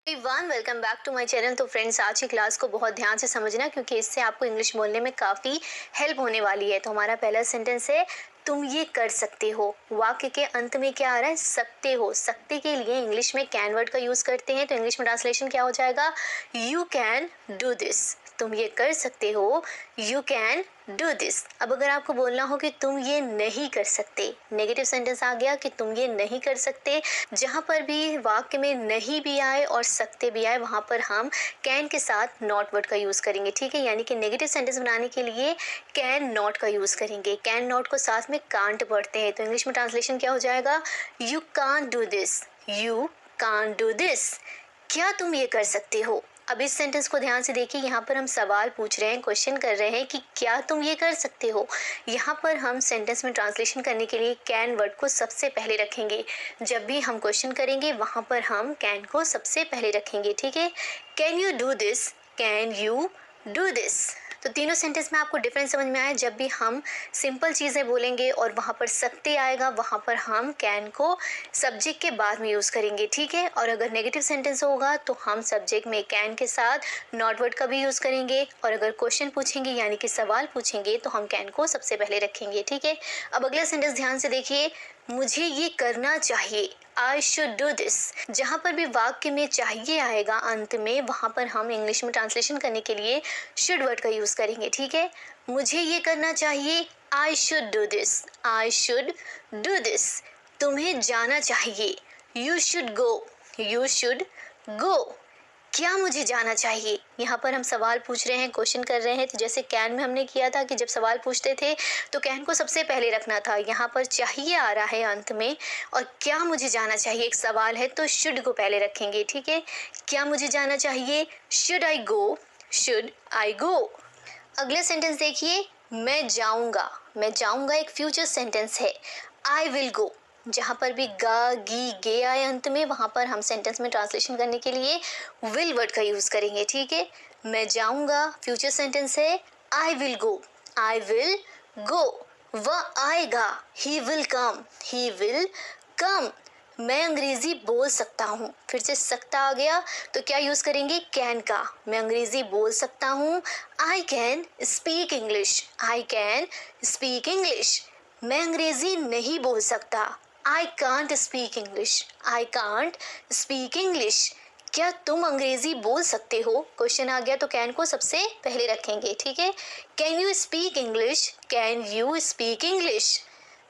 Everyone welcome back to my channel. तो friends, आज की क्लास को बहुत ध्यान से समझना क्योंकि इससे आपको इंग्लिश बोलने में काफ़ी हेल्प होने वाली है। तो हमारा पहला सेंटेंस है तुम ये कर सकते हो। वाक्य के अंत में क्या आ रहा है? सकते हो। सकते के लिए इंग्लिश में कैन वर्ड का यूज़ करते हैं, तो इंग्लिश में ट्रांसलेशन क्या हो जाएगा? You can do this. तुम ये कर सकते हो, यू कैन डू दिस। अब अगर आपको बोलना हो कि तुम ये नहीं कर सकते, नेगेटिव सेंटेंस आ गया कि तुम ये नहीं कर सकते। जहाँ पर भी वाक्य में नहीं भी आए और सकते भी आए, वहाँ पर हम कैन के साथ नॉट वर्ड का यूज़ करेंगे, ठीक है। यानी कि नेगेटिव सेंटेंस बनाने के लिए कैन नॉट का यूज़ करेंगे। कैन नॉट को साथ में कांट पढ़ते हैं, तो इंग्लिश में ट्रांसलेशन क्या हो जाएगा? You can't do this, you can't do this. क्या तुम ये कर सकते हो? अब इस सेंटेंस को ध्यान से देखिए, यहाँ पर हम सवाल पूछ रहे हैं, क्वेश्चन कर रहे हैं कि क्या तुम ये कर सकते हो। यहाँ पर हम सेंटेंस में ट्रांसलेशन करने के लिए कैन वर्ड को सबसे पहले रखेंगे। जब भी हम क्वेश्चन करेंगे वहाँ पर हम कैन को सबसे पहले रखेंगे, ठीक है। Can you do this, can you do this. तो तीनों सेंटेंस में आपको डिफरेंस समझ में आया। जब भी हम सिंपल चीज़ें बोलेंगे और वहाँ पर सकते आएगा, वहाँ पर हम कैन को सब्जेक्ट के बाद में यूज़ करेंगे, ठीक है। और अगर नेगेटिव सेंटेंस होगा तो हम सब्जेक्ट में कैन के साथ नॉट वर्ड का भी यूज़ करेंगे, और अगर क्वेश्चन पूछेंगे यानी कि सवाल पूछेंगे तो हम कैन को सबसे पहले रखेंगे, ठीक है। अब अगला सेंटेंस ध्यान से देखिए, मुझे ये करना चाहिए, आई शुड डू दिस। जहाँ पर भी वाक्य में चाहिए आएगा अंत में, वहाँ पर हम इंग्लिश में ट्रांसलेशन करने के लिए शुड वर्ड का यूज़ करेंगे, ठीक है। मुझे ये करना चाहिए, I should do this, I should do this. तुम्हें जाना चाहिए, you should go, you should go. क्या मुझे जाना चाहिए? यहाँ पर हम सवाल पूछ रहे हैं, क्वेश्चन कर रहे हैं। तो जैसे कैन में हमने किया था कि जब सवाल पूछते थे तो कैन को सबसे पहले रखना था। यहाँ पर चाहिए आ रहा है अंत में, और क्या मुझे जाना चाहिए एक सवाल है, तो शुड को पहले रखेंगे, ठीक है। क्या मुझे जाना चाहिए? Should I go, should I go. अगला सेंटेंस देखिए, मैं जाऊंगा। मैं जाऊंगा एक फ्यूचर सेंटेंस है। I will go. जहाँ पर भी गा गी गे आए अंत में, वहाँ पर हम सेंटेंस में ट्रांसलेशन करने के लिए विल वर्ड का यूज़ करेंगे, ठीक है। मैं जाऊंगा फ्यूचर सेंटेंस है, I will go, I will go. वह आएगा, he will come, he will come. मैं अंग्रेजी बोल सकता हूँ। फिर से सकता आ गया तो क्या यूज़ करेंगे? कैन का। मैं अंग्रेजी बोल सकता हूँ, I can speak English, I can speak English. मैं अंग्रेजी नहीं बोल सकता, I can't speak English, I can't speak English. क्या तुम अंग्रेजी बोल सकते हो? क्वेश्चन आ गया तो कैन को सबसे पहले रखेंगे, ठीक है। Can you speak English, can you speak English.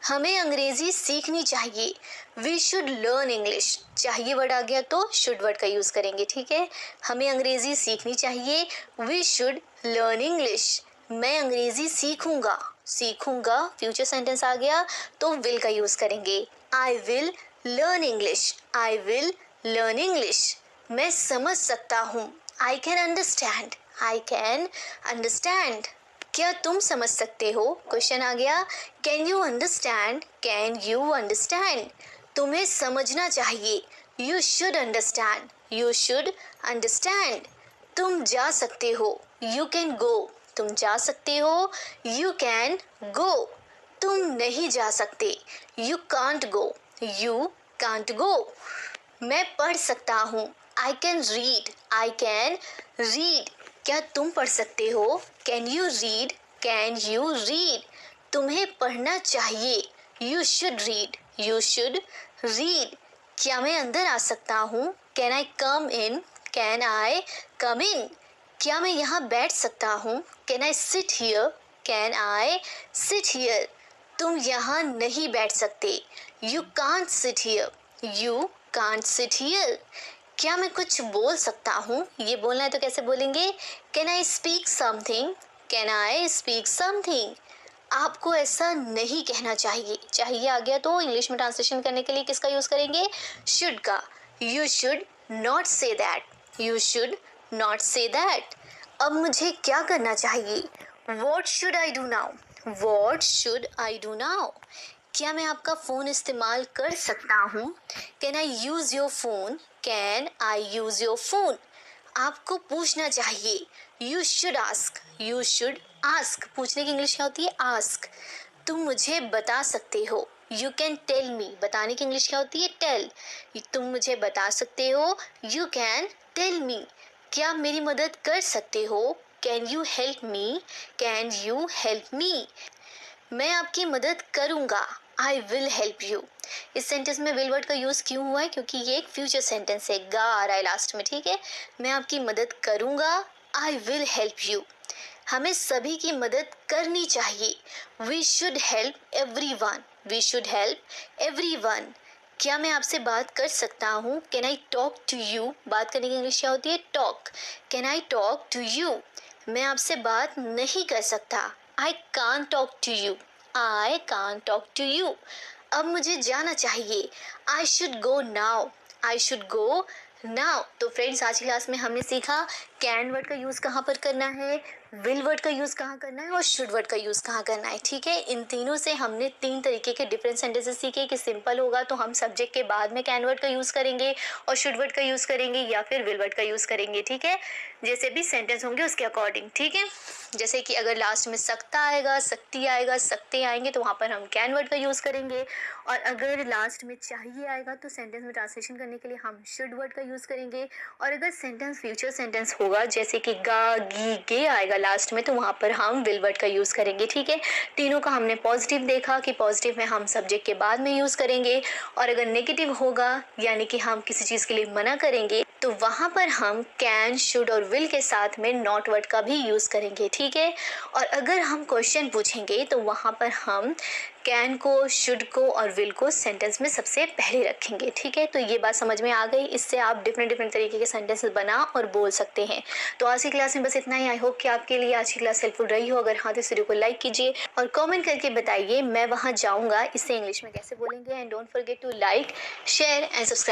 हमें अंग्रेजी सीखनी चाहिए, वी शुड लर्न इंग्लिश। चाहिए वर्ड आ गया तो शुड वर्ड का यूज़ करेंगे, ठीक है। हमें अंग्रेजी सीखनी चाहिए, वी शुड लर्न इंग्लिश। मैं अंग्रेजी सीखूंगा, सीखूंगा फ्यूचर सेंटेंस आ गया तो विल का यूज़ करेंगे। I will learn English, I will learn English. मैं समझ सकता हूँ, I can understand, I can understand. क्या तुम समझ सकते हो? क्वेश्चन आ गया, can you understand, can you understand. तुम्हें समझना चाहिए, you should understand, you should understand. तुम जा सकते हो, यू कैन गो, तुम जा सकते हो, यू कैन गो। तुम नहीं जा सकते, you can't go, you can't go. मैं पढ़ सकता हूँ, I can read, I can read. क्या तुम पढ़ सकते हो? Can you read, can you read. तुम्हें पढ़ना चाहिए, you should read, you should read. क्या मैं अंदर आ सकता हूँ? Can I come in, can I come in. क्या मैं यहाँ बैठ सकता हूँ? Can I sit here, can I sit here. तुम यहाँ नहीं बैठ सकते, you can't sit here, you can't sit here. क्या मैं कुछ बोल सकता हूँ? ये बोलना है तो कैसे बोलेंगे? Can I speak something, can I speak something. आपको ऐसा नहीं कहना चाहिए। चाहिए आ गया तो इंग्लिश में ट्रांसलेशन करने के लिए किसका यूज़ करेंगे? शुड का। You should not say that, you should not say that. अब मुझे क्या करना चाहिए? What should I do now, what should I do now. क्या मैं आपका फ़ोन इस्तेमाल कर सकता हूँ? Can I use your phone, can I use your phone. आपको पूछना चाहिए, you should ask, you should ask. पूछने की इंग्लिश क्या होती है? आस्क। तुम मुझे बता सकते हो, यू कैन टेल मी। बताने की इंग्लिश क्या होती है? टेल। तुम मुझे बता सकते हो, यू कैन टेल मी, क्या आप मेरी मदद कर सकते हो? Can you help me? Can you help me? मैं आपकी मदद करूंगा, आई विल हेल्प यू। इस सेंटेंस में विल वर्ड का यूज क्यों हुआ है? क्योंकि ये एक फ्यूचर सेंटेंस है, गा आ रहा है लास्ट में, ठीक है। मैं आपकी मदद करूंगा, आई विल हेल्प यू। हमें सभी की मदद करनी चाहिए, we should help everyone, we should help everyone. क्या मैं आपसे बात कर सकता हूँ? Can I talk to you? बात करने की इंग्लिश क्या होती है? Talk. Can I talk to you? मैं आपसे बात नहीं कर सकता, I can't talk to you, I can't talk to you. अब मुझे जाना चाहिए, I should go now, I should go now. तो फ्रेंड्स, आज की क्लास में हमने सीखा कैन वर्ड का यूज़ कहाँ पर करना है, विल वर्ड का यूज़ कहाँ करना है और शुड वर्ड का यूज़ कहाँ करना है, ठीक है। इन तीनों से हमने 3 तरीके के डिफरेंट सेंटेंसेस सीखे कि सिंपल होगा तो हम सब्जेक्ट के बाद में कैन वर्ड का यूज़ करेंगे और शुड वर्ड का यूज़ करेंगे या फिर विल वर्ड का यूज़ करेंगे, ठीक है। जैसे भी सेंटेंस होंगे उसके अकॉर्डिंग, ठीक है। जैसे कि अगर लास्ट में सकता आएगा, सकती आएगा, सकते आएंगे तो वहाँ पर हम कैन वर्ड का यूज़ करेंगे, और अगर लास्ट में चाहिए आएगा तो सेंटेंस में ट्रांसलेशन करने के लिए हम शुड वर्ड का यूज़ करेंगे। और अगर सेंटेंस फ्यूचर सेंटेंस होगा, जैसे कि गा, गी, गे आएगा लास्ट में, तो वहाँ पर हम विल वर्ड का यूज़ करेंगे, ठीक है। तीनों का हमने पॉजिटिव देखा कि पॉजिटिव में हम सब्जेक्ट के बाद में यूज़ करेंगे, और अगर नेगेटिव होगा यानी कि हम किसी चीज़ के लिए मना करेंगे तो वहाँ पर हम कैन, शुड और विल के साथ में नॉट वर्ड का भी यूज़ करेंगे, ठीक है। और अगर हम क्वेश्चन पूछेंगे तो वहाँ पर हम कैन को, शुड को और विल को सेंटेंस में सबसे पहले रखेंगे, ठीक है। तो ये बात समझ में आ गई, इससे आप डिफरेंट तरीके के सेंटेंसेस बना और बोल सकते हैं। तो आज की क्लास में बस इतना ही। आई होप कि आपके लिए आज की क्लास हेल्पफुल रही हो। अगर हाँ तो इस वीडियो को लाइक कीजिए और कमेंट करके बताइए मैं वहाँ जाऊँगा इससे इंग्लिश में कैसे बोलेंगे। And don't forget to like, share and subscribe.